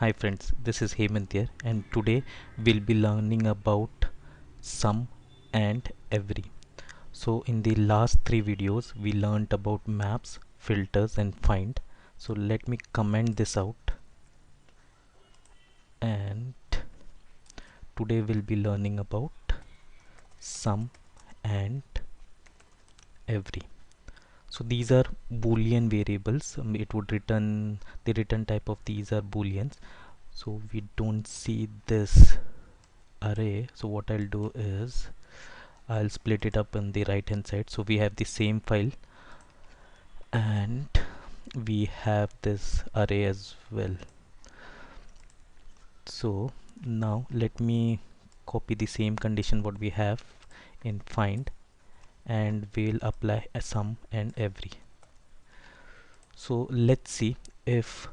Hi friends, this is Hemant here, and today we'll be learning about sum and every. So in the last three videos we learned about maps, filters and find. So let me comment this out, and today we'll be learning about sum and every. So these are boolean variables. It would return, the return type of these are booleans. So we don't see this array, so what I'll do is I'll split it up on the right hand side. So we have the same file and we have this array as well. So now let me copy the same condition what we have in find, and we'll apply a sum and every. So let's see if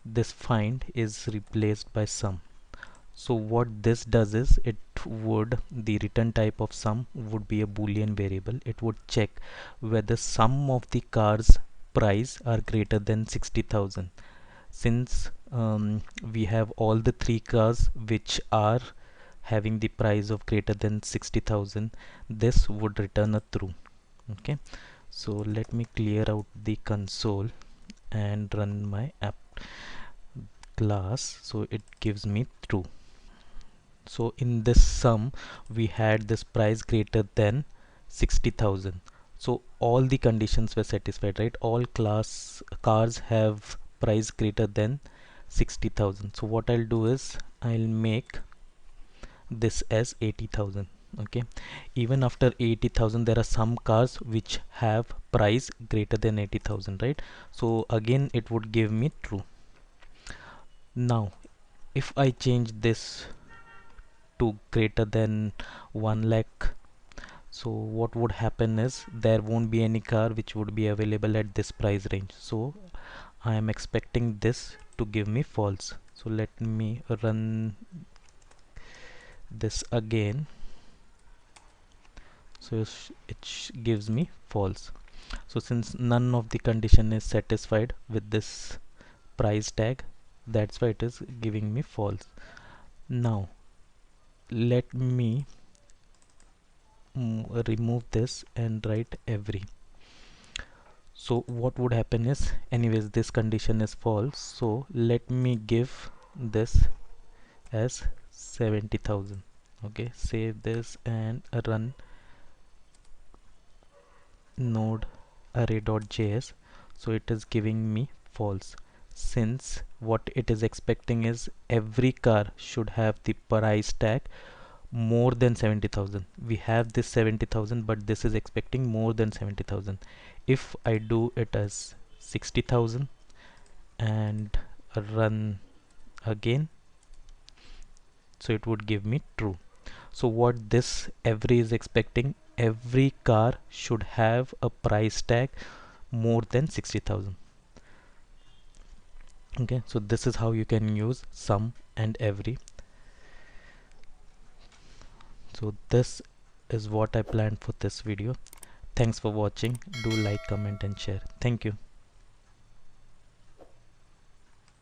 this find is replaced by sum. So what this does is the return type of sum would be a boolean variable. It would check whether sum of the car's price are greater than 60,000. Since we have all the three cars which are having the price of greater than 60,000, this would return a true. Okay, so let me clear out the console and run my app class, so it gives me true. So in this sum we had this price greater than 60,000. So all the conditions were satisfied, right? All class cars have price greater than 60,000. So what I'll do is I'll make this as 80,000. Okay, even after 80,000 there are some cars which have price greater than 80,000, right? So again it would give me true. Now if I change this to greater than 1 lakh, so what would happen is there won't be any car which would be available at this price range. So I am expecting this to give me false. So let me run this again. So it gives me false. So since none of the condition is satisfied with this price tag, that's why it is giving me false. Now let me remove this and write every. So what would happen is, anyways this condition is false, so let me give this as 70,000. Okay, save this and run node array.js. So it is giving me false, since what it is expecting is every car should have the price tag more than 70,000. We have this 70,000, but this is expecting more than 70,000. If I do it as 60,000 and run again, so it would give me true. So what this every is expecting, every car should have a price tag more than 60,000. Okay, so this is how you can use sum and every. So this is what I planned for this video. Thanks for watching. Do like, comment and share. Thank you.